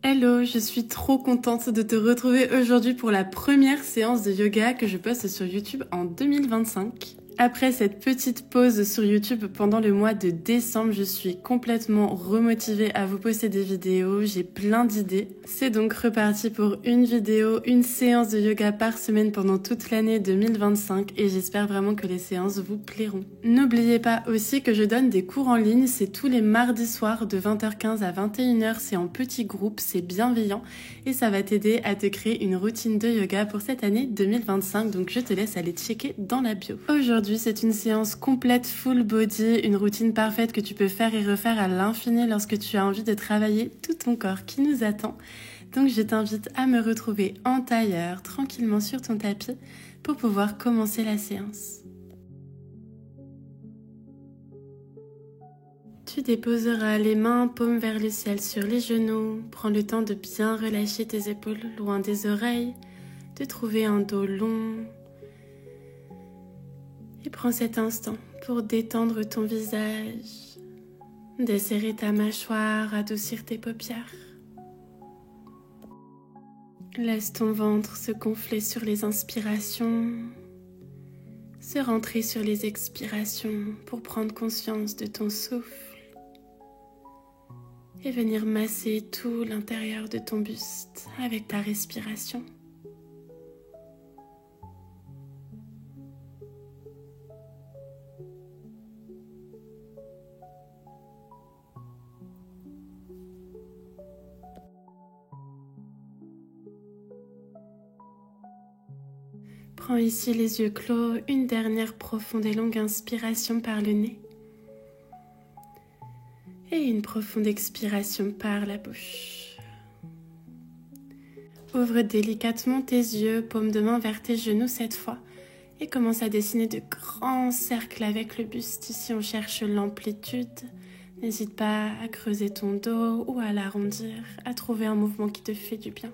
Hello, je suis trop contente de te retrouver aujourd'hui pour la première séance de yoga que je poste sur YouTube en 2025. Après cette petite pause sur YouTube pendant le mois de décembre, je suis complètement remotivée à vous poster des vidéos, j'ai plein d'idées. C'est donc reparti pour une vidéo, une séance de yoga par semaine pendant toute l'année 2025 et j'espère vraiment que les séances vous plairont. N'oubliez pas aussi que je donne des cours en ligne, c'est tous les mardis soirs de 20h15 à 21h, c'est en petit groupe, c'est bienveillant et ça va t'aider à te créer une routine de yoga pour cette année 2025, donc je te laisse aller checker dans la bio. Aujourd'hui, c'est une séance complète full body, une routine parfaite que tu peux faire et refaire à l'infini lorsque tu as envie de travailler tout ton corps qui nous attend. Donc je t'invite à me retrouver en tailleur, tranquillement sur ton tapis, pour pouvoir commencer la séance. Tu déposeras les mains paumes vers le ciel sur les genoux. Prends le temps de bien relâcher tes épaules loin des oreilles, de trouver un dos long. Et prends cet instant pour détendre ton visage, desserrer ta mâchoire, adoucir tes paupières. Laisse ton ventre se gonfler sur les inspirations, se rentrer sur les expirations pour prendre conscience de ton souffle et venir masser tout l'intérieur de ton buste avec ta respiration. Prends ici les yeux clos, une dernière profonde et longue inspiration par le nez et une profonde expiration par la bouche. Ouvre délicatement tes yeux, paume de main vers tes genoux cette fois et commence à dessiner de grands cercles avec le buste. Ici on cherche l'amplitude. N'hésite pas à creuser ton dos ou à l'arrondir, à trouver un mouvement qui te fait du bien.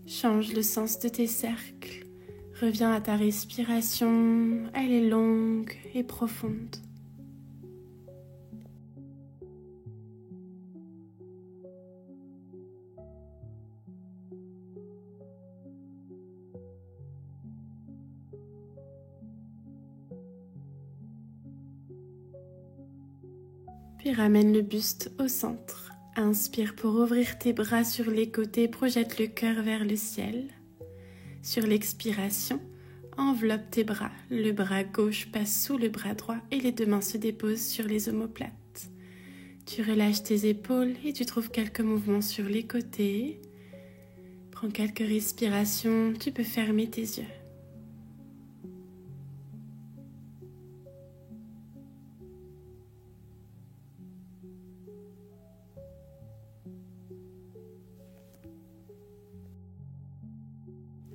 Change le sens de tes cercles. Reviens à ta respiration. Elle est longue et profonde. Puis ramène le buste au centre. Inspire pour ouvrir tes bras sur les côtés, projette le cœur vers le ciel. Sur l'expiration, enveloppe tes bras. Le bras gauche passe sous le bras droit et les deux mains se déposent sur les omoplates. Tu relâches tes épaules et tu trouves quelques mouvements sur les côtés. Prends quelques respirations, tu peux fermer tes yeux.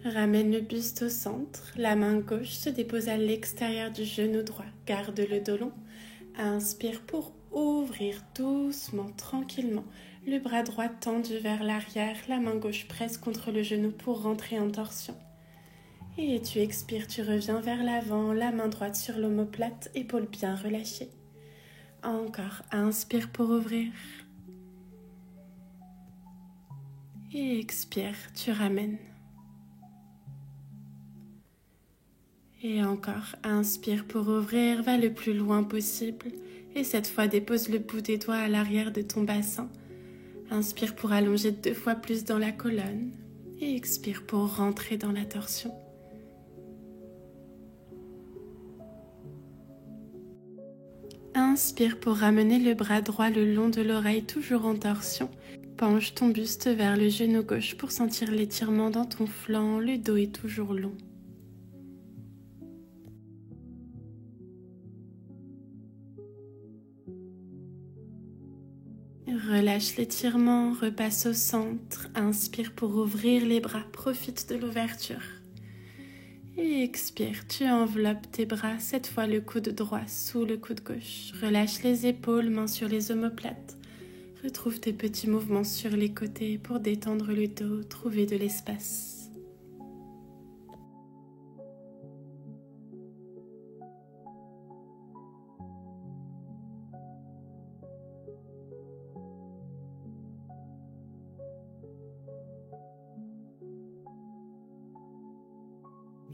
Ramène le buste au centre, la main gauche se dépose à l'extérieur du genou droit. Garde le dos long. Inspire pour ouvrir doucement, tranquillement. Le bras droit tendu vers l'arrière, la main gauche presse contre le genou pour rentrer en torsion. Et tu expires, tu reviens vers l'avant, la main droite sur l'omoplate, épaules bien relâchées. Encore, inspire pour ouvrir. Et expire, tu ramènes. Et encore, inspire pour ouvrir, va le plus loin possible. Et cette fois, dépose le bout des doigts à l'arrière de ton bassin. Inspire pour allonger 2 fois plus dans la colonne. Et expire pour rentrer dans la torsion. Inspire pour ramener le bras droit le long de l'oreille, toujours en torsion. Penche ton buste vers le genou gauche pour sentir l'étirement dans ton flanc. Le dos est toujours long. Relâche l'étirement, repasse au centre, inspire pour ouvrir les bras, profite de l'ouverture. Et expire, tu enveloppes tes bras, cette fois le coude droit sous le coude gauche. Relâche les épaules, mains sur les omoplates. Retrouve tes petits mouvements sur les côtés pour détendre le dos, trouver de l'espace.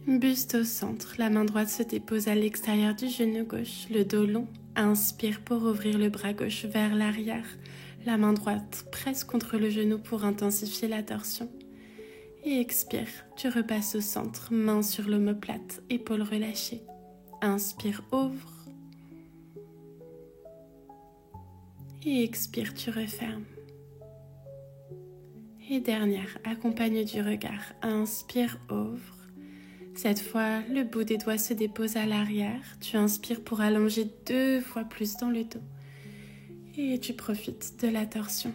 Buste au centre, la main droite se dépose à l'extérieur du genou gauche, le dos long. Inspire pour ouvrir le bras gauche vers l'arrière, la main droite presse contre le genou pour intensifier la torsion. Et expire, tu repasses au centre, main sur l'omoplate, épaules relâchées. Inspire, ouvre. Et expire, tu refermes. Et dernière, accompagne du regard. Inspire, ouvre. Cette fois, le bout des doigts se dépose à l'arrière. Tu inspires pour allonger 2 fois plus dans le dos. Et tu profites de la torsion.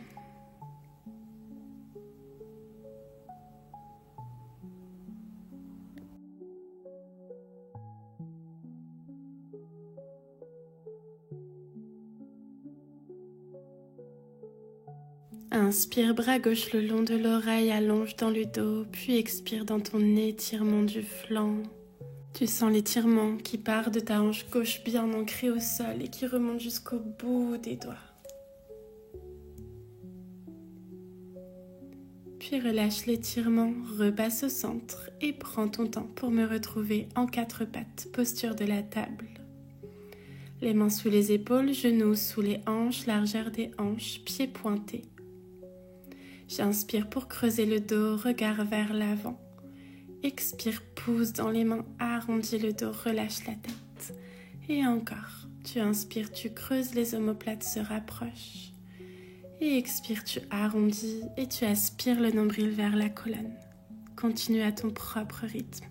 Inspire, bras gauche le long de l'oreille, allonge dans le dos, puis expire dans ton étirement du flanc. Tu sens l'étirement qui part de ta hanche gauche bien ancrée au sol et qui remonte jusqu'au bout des doigts. Puis relâche l'étirement, repasse au centre et prends ton temps pour me retrouver en 4 pattes, posture de la table. Les mains sous les épaules, genoux sous les hanches, largeur des hanches, pieds pointés. J'inspire pour creuser le dos, regard vers l'avant. Expire, pousse dans les mains, arrondis le dos, relâche la tête. Et encore, tu inspires, tu creuses, les omoplates se rapprochent. Et expire, tu arrondis et tu aspires le nombril vers la colonne. Continue à ton propre rythme.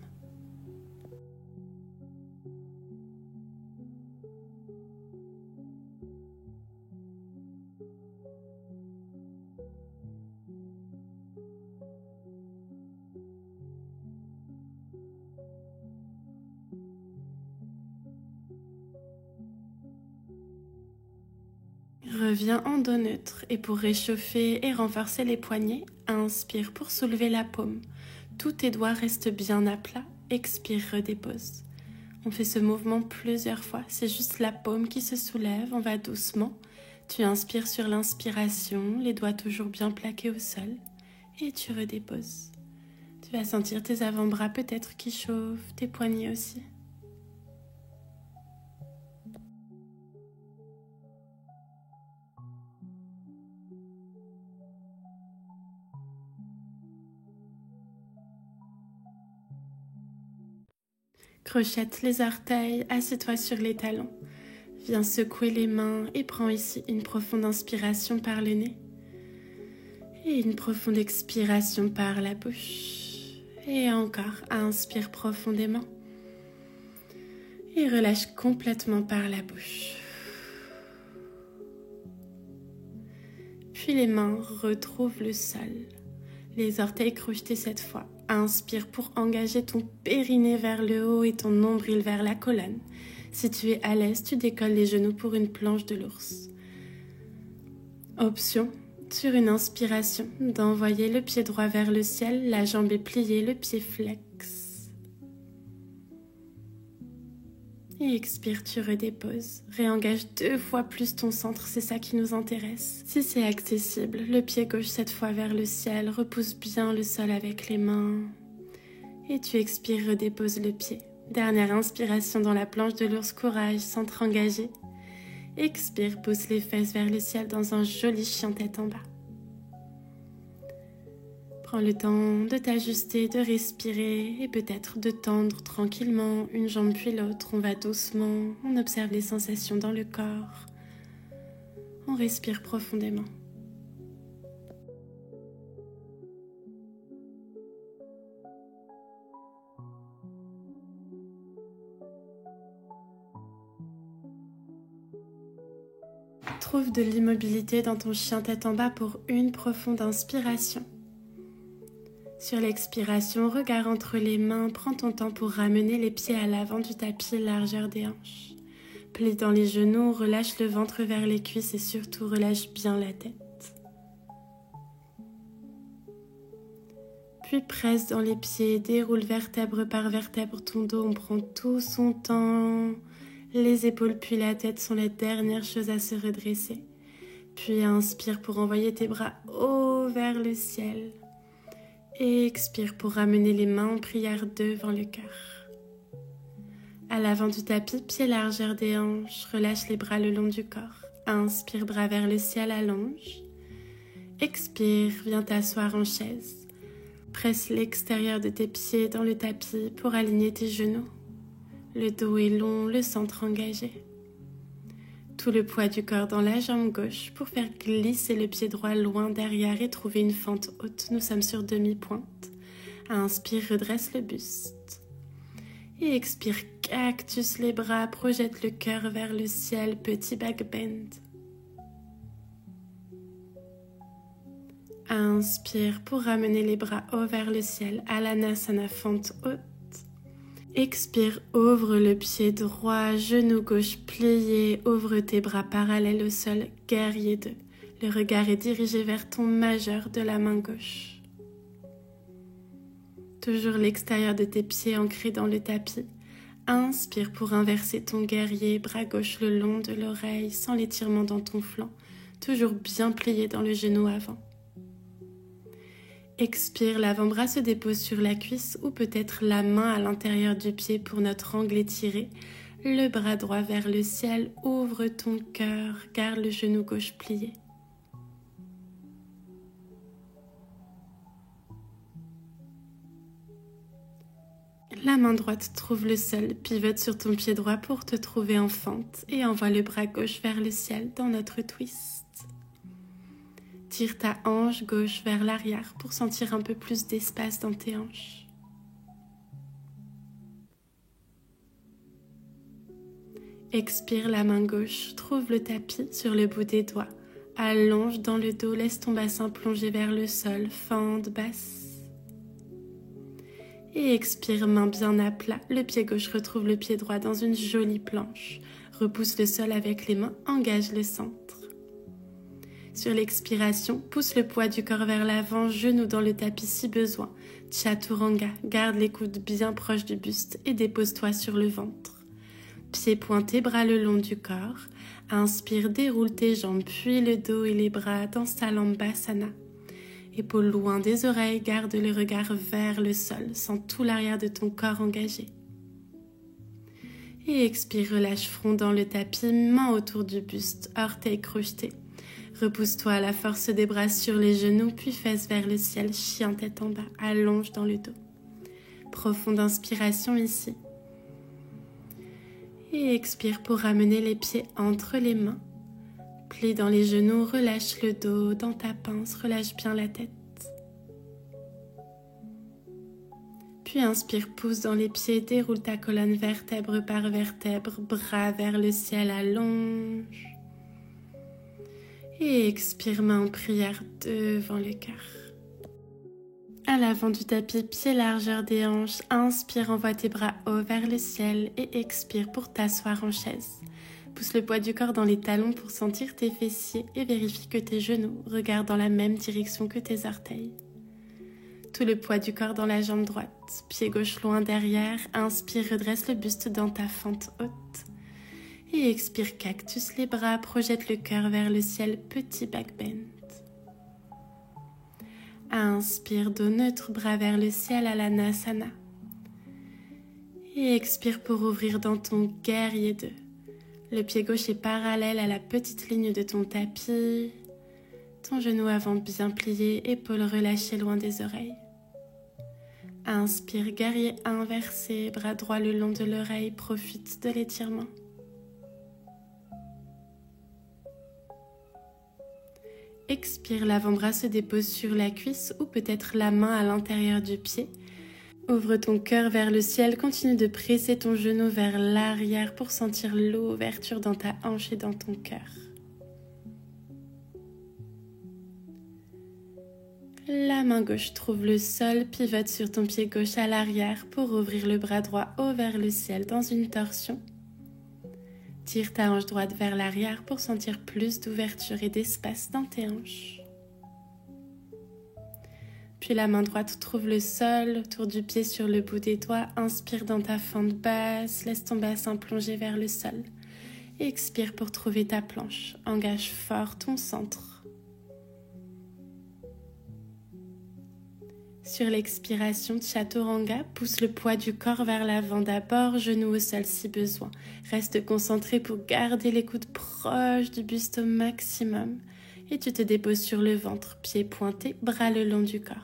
Reviens en dos neutre et pour réchauffer et renforcer les poignets, inspire pour soulever la paume. Tous tes doigts restent bien à plat, expire, redépose. On fait ce mouvement plusieurs fois, c'est juste la paume qui se soulève, on va doucement. Tu inspires sur l'inspiration, les doigts toujours bien plaqués au sol et tu redéposes. Tu vas sentir tes avant-bras peut-être qui chauffent, tes poignets aussi. Crochette les orteils, assieds-toi sur les talons. Viens secouer les mains et prends ici une profonde inspiration par le nez. Et une profonde expiration par la bouche. Et encore, inspire profondément. Et relâche complètement par la bouche. Puis les mains retrouvent le sol. Les orteils crochetés cette fois. Inspire pour engager ton périnée vers le haut et ton nombril vers la colonne. Si tu es à l'aise, tu décolles les genoux pour une planche de l'ours. Option, sur une inspiration, d'envoyer le pied droit vers le ciel, la jambe est pliée, le pied flex. Et expire, tu redéposes. Réengage 2 fois plus ton centre, c'est ça qui nous intéresse. Si c'est accessible, le pied gauche cette fois vers le ciel, repousse bien le sol avec les mains. Et tu expires, redéposes le pied. Dernière inspiration dans la planche de l'ours, courage, centre engagé. Expire, pousse les fesses vers le ciel dans un joli chien tête en bas. Prends le temps de t'ajuster, de respirer et peut-être de tendre tranquillement une jambe puis l'autre. On va doucement, on observe les sensations dans le corps. On respire profondément. Trouve de l'immobilité dans ton chien tête en bas pour une profonde inspiration. Sur l'expiration, regard entre les mains, prends ton temps pour ramener les pieds à l'avant du tapis, largeur des hanches. Plie dans les genoux, relâche le ventre vers les cuisses et surtout relâche bien la tête. Puis presse dans les pieds, déroule vertèbre par vertèbre ton dos, on prend tout son temps. Les épaules puis la tête sont les dernières choses à se redresser. Puis inspire pour envoyer tes bras haut vers le ciel. Et expire pour ramener les mains en prière devant le cœur. À l'avant du tapis, pieds largeur des hanches, relâche les bras le long du corps. Inspire, bras vers le ciel, allonge. Expire, viens t'asseoir en chaise. Presse l'extérieur de tes pieds dans le tapis pour aligner tes genoux. Le dos est long, le centre engagé. Tout le poids du corps dans la jambe gauche pour faire glisser le pied droit loin derrière et trouver une fente haute. Nous sommes sur demi-pointe. Inspire, redresse le buste. Et expire, cactus les bras, projette le cœur vers le ciel, petit back bend. Inspire pour ramener les bras hauts vers le ciel, Alanasana, fente haute. Expire, ouvre le pied droit, genou gauche plié, ouvre tes bras parallèles au sol, guerrier 2. Le regard est dirigé vers ton majeur de la main gauche. Toujours l'extérieur de tes pieds ancré dans le tapis. Inspire pour inverser ton guerrier, bras gauche le long de l'oreille, sans l'étirement dans ton flanc, toujours bien plié dans le genou avant. Expire, l'avant-bras se dépose sur la cuisse ou peut-être la main à l'intérieur du pied pour notre angle étiré. Le bras droit vers le ciel, ouvre ton cœur, garde le genou gauche plié. La main droite trouve le sol, pivote sur ton pied droit pour te trouver en fente et envoie le bras gauche vers le ciel dans notre twist. Tire ta hanche gauche vers l'arrière pour sentir un peu plus d'espace dans tes hanches. Expire, la main gauche, trouve le tapis sur le bout des doigts. Allonge dans le dos, laisse ton bassin plonger vers le sol, fente basse. Et expire, main bien à plat. Le pied gauche retrouve le pied droit dans une jolie planche. Repousse le sol avec les mains, engage le centre. Sur l'expiration, pousse le poids du corps vers l'avant, genou dans le tapis si besoin. Chaturanga, garde les coudes bien proches du buste et dépose-toi sur le ventre. Pieds pointés, bras le long du corps. Inspire, déroule tes jambes, puis le dos et les bras dans Salambhasana. Épaules loin des oreilles, garde le regard vers le sol, sens tout l'arrière de ton corps engagé. Et expire, relâche front dans le tapis, main autour du buste, orteils crochetés. Repousse-toi à la force des bras sur les genoux, puis fesses vers le ciel, chien tête en bas, allonge dans le dos. Profonde inspiration ici. Et expire pour ramener les pieds entre les mains. Plie dans les genoux, relâche le dos, dans ta pince, relâche bien la tête. Puis inspire, pousse dans les pieds, déroule ta colonne vertèbre par vertèbre, bras vers le ciel, allonge. Et expire, main en prière devant le cœur. À l'avant du tapis, pied largeur des hanches, inspire, envoie tes bras hauts vers le ciel et expire pour t'asseoir en chaise. Pousse le poids du corps dans les talons pour sentir tes fessiers et vérifie que tes genoux regardent dans la même direction que tes orteils. Tout le poids du corps dans la jambe droite, pied gauche loin derrière, inspire, redresse le buste dans ta fente haute. Et expire, cactus les bras, projette le cœur vers le ciel, petit back bend. Inspire, dos neutre, bras vers le ciel, Alanasana. Et expire pour ouvrir dans ton guerrier 2. Le pied gauche est parallèle à la petite ligne de ton tapis. Ton genou avant bien plié, épaules relâchées loin des oreilles. Inspire, guerrier inversé, bras droit le long de l'oreille, profite de l'étirement. Expire, l'avant-bras se dépose sur la cuisse ou peut-être la main à l'intérieur du pied. Ouvre ton cœur vers le ciel, continue de presser ton genou vers l'arrière pour sentir l'ouverture dans ta hanche et dans ton cœur. La main gauche trouve le sol, pivote sur ton pied gauche à l'arrière pour ouvrir le bras droit haut vers le ciel dans une torsion. Tire ta hanche droite vers l'arrière pour sentir plus d'ouverture et d'espace dans tes hanches. Puis la main droite trouve le sol, autour du pied sur le bout des doigts. Inspire dans ta fente basse, laisse ton bassin plonger vers le sol. Expire pour trouver ta planche. Engage fort ton centre. Sur l'expiration, Chaturanga, pousse le poids du corps vers l'avant d'abord, genoux au sol si besoin. Reste concentré pour garder les coudes proches du buste au maximum. Et tu te déposes sur le ventre, pieds pointés, bras le long du corps.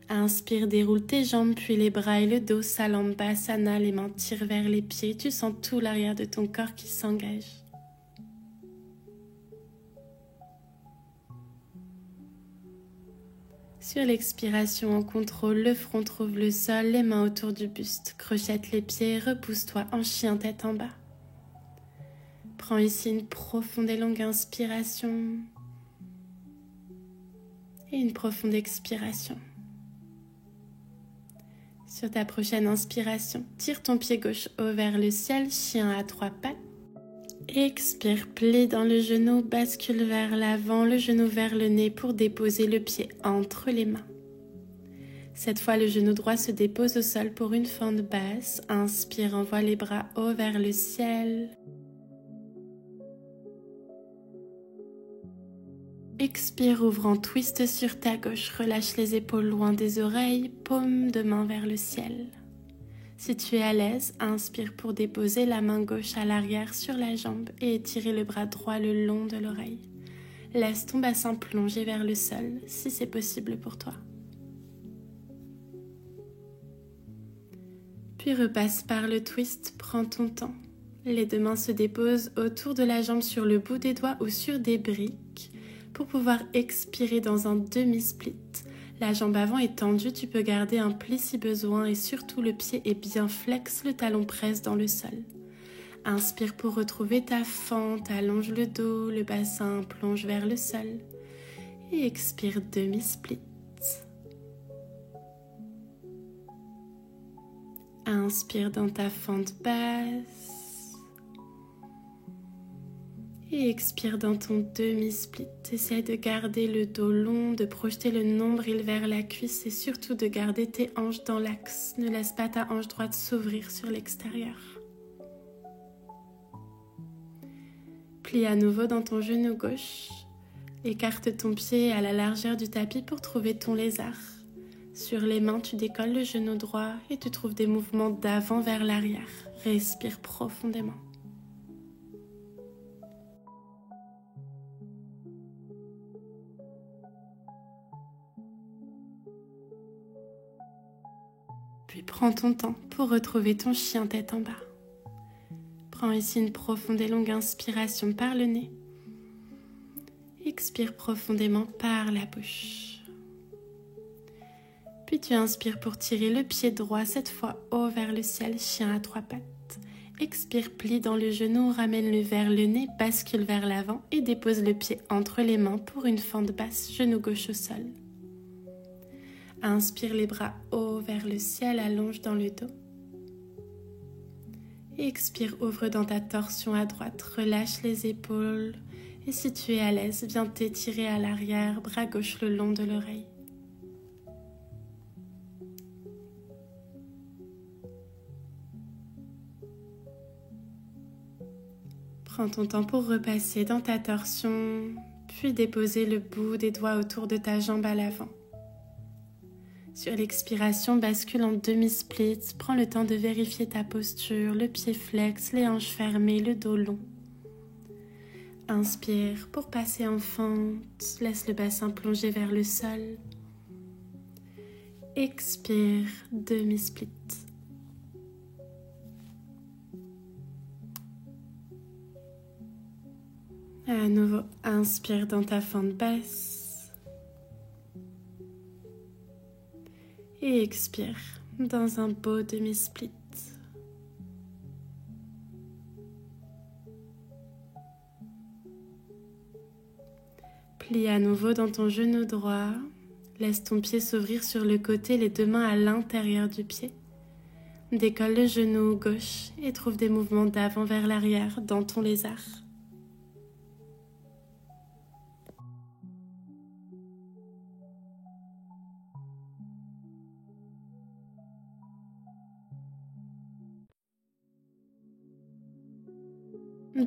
Inspire, déroule tes jambes, puis les bras et le dos, Salambhasana, les mains tirent vers les pieds. Tu sens tout l'arrière de ton corps qui s'engage. Sur l'expiration, en contrôle, le front trouve le sol, les mains autour du buste. Crochette les pieds, repousse-toi en chien tête en bas. Prends ici une profonde et longue inspiration et une profonde expiration. Sur ta prochaine inspiration, tire ton pied gauche haut vers le ciel, chien à 3 pattes. Expire, plie dans le genou, bascule vers l'avant, le genou vers le nez pour déposer le pied entre les mains. Cette fois, le genou droit se dépose au sol pour une fente basse. Inspire, envoie les bras hauts vers le ciel. Expire, ouvre en twist sur ta gauche, relâche les épaules loin des oreilles, paume de main vers le ciel. Si tu es à l'aise, inspire pour déposer la main gauche à l'arrière sur la jambe et étirer le bras droit le long de l'oreille. Laisse ton bassin plonger vers le sol si c'est possible pour toi. Puis repasse par le twist, prends ton temps. Les deux mains se déposent autour de la jambe sur le bout des doigts ou sur des briques pour pouvoir expirer dans un demi-split. La jambe avant est tendue, tu peux garder un pli si besoin et surtout le pied est bien flex, le talon presse dans le sol. Inspire pour retrouver ta fente, allonge le dos, le bassin plonge vers le sol et expire demi-split. Inspire dans ta fente basse et expire dans ton demi-split. Essaie de garder le dos long, de projeter le nombril vers la cuisse et surtout de garder tes hanches dans l'axe. Ne laisse pas ta hanche droite s'ouvrir sur l'extérieur. Plie à nouveau dans ton genou gauche. Écarte ton pied à la largeur du tapis pour trouver ton lézard. Sur les mains, tu décolles le genou droit et tu trouves des mouvements d'avant vers l'arrière. Respire profondément. Puis prends ton temps pour retrouver ton chien tête en bas. Prends ici une profonde et longue inspiration par le nez. Expire profondément par la bouche. Puis tu inspires pour tirer le pied droit, cette fois haut vers le ciel, chien à 3 pattes. Expire, plie dans le genou, ramène-le vers le nez, bascule vers l'avant et dépose le pied entre les mains pour une fente basse, genou gauche au sol. Inspire les bras hauts vers le ciel, allonge dans le dos. Expire, ouvre dans ta torsion à droite, relâche les épaules. Et si tu es à l'aise, viens t'étirer à l'arrière, bras gauche le long de l'oreille. Prends ton temps pour repasser dans ta torsion, puis déposer le bout des doigts autour de ta jambe à l'avant. Sur l'expiration, bascule en demi-split, prends le temps de vérifier ta posture, le pied flex, les hanches fermées, le dos long. Inspire pour passer en fente, laisse le bassin plonger vers le sol. Expire, demi-split. À nouveau, inspire dans ta fente basse. Et expire dans un beau demi-split. Plie à nouveau dans ton genou droit. Laisse ton pied s'ouvrir sur le côté, les deux mains à l'intérieur du pied. Décolle le genou gauche et trouve des mouvements d'avant vers l'arrière dans ton lézard.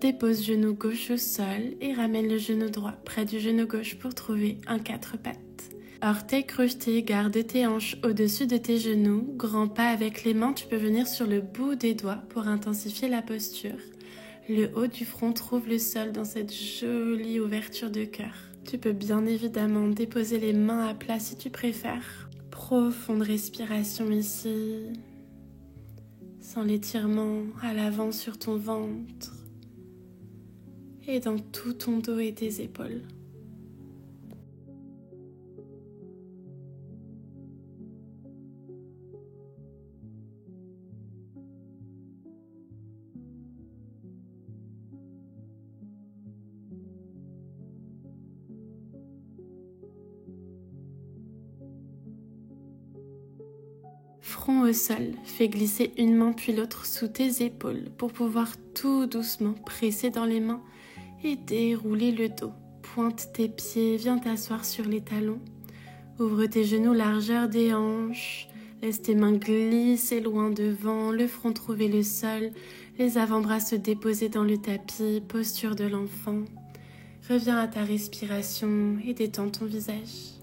Dépose genou gauche au sol et ramène le genou droit près du genou gauche pour trouver un 4 pattes. Orteils crochetés, garde tes hanches au-dessus de tes genoux. Grand pas avec les mains, tu peux venir sur le bout des doigts pour intensifier la posture. Le haut du front trouve le sol dans cette jolie ouverture de cœur. Tu peux bien évidemment déposer les mains à plat si tu préfères. Profonde respiration ici. Sans l'étirement à l'avant sur ton ventre et dans tout ton dos et tes épaules. Front au sol, fais glisser une main puis l'autre sous tes épaules pour pouvoir tout doucement presser dans les mains et dérouler le dos. Pointe tes pieds, viens t'asseoir sur les talons. Ouvre tes genoux largeur des hanches. Laisse tes mains glisser loin devant, le front trouver le sol, les avant-bras se déposer dans le tapis, posture de l'enfant. Reviens à ta respiration et détends ton visage.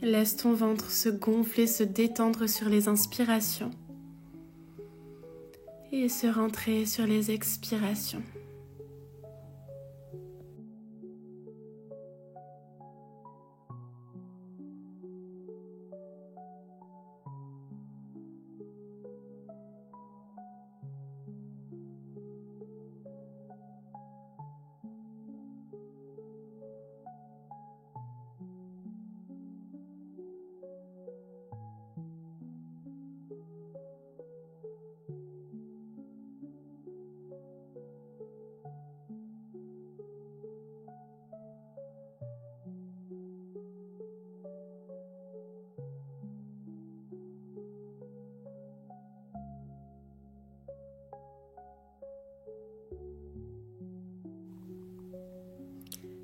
Laisse ton ventre se gonfler, se détendre sur les inspirations et se rentrer sur les expirations.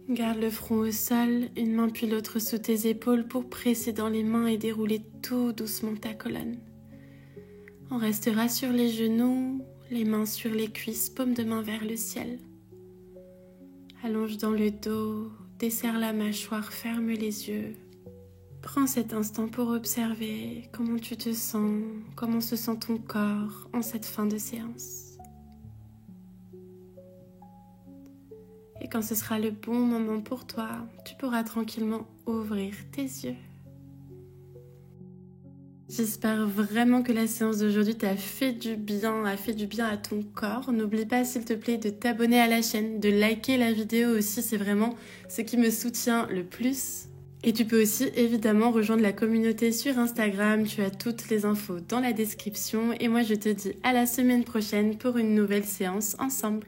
Garde le front au sol, une main puis l'autre sous tes épaules pour presser dans les mains et dérouler tout doucement ta colonne. On restera sur les genoux, les mains sur les cuisses, paume de main vers le ciel. Allonge dans le dos, desserre la mâchoire, ferme les yeux. Prends cet instant pour observer comment tu te sens, comment se sent ton corps en cette fin de séance. Et quand ce sera le bon moment pour toi, tu pourras tranquillement ouvrir tes yeux. J'espère vraiment que la séance d'aujourd'hui t'a fait du bien, a fait du bien à ton corps. N'oublie pas s'il te plaît de t'abonner à la chaîne, de liker la vidéo aussi, c'est vraiment ce qui me soutient le plus. Et tu peux aussi évidemment rejoindre la communauté sur Instagram, tu as toutes les infos dans la description. Et moi je te dis à la semaine prochaine pour une nouvelle séance ensemble.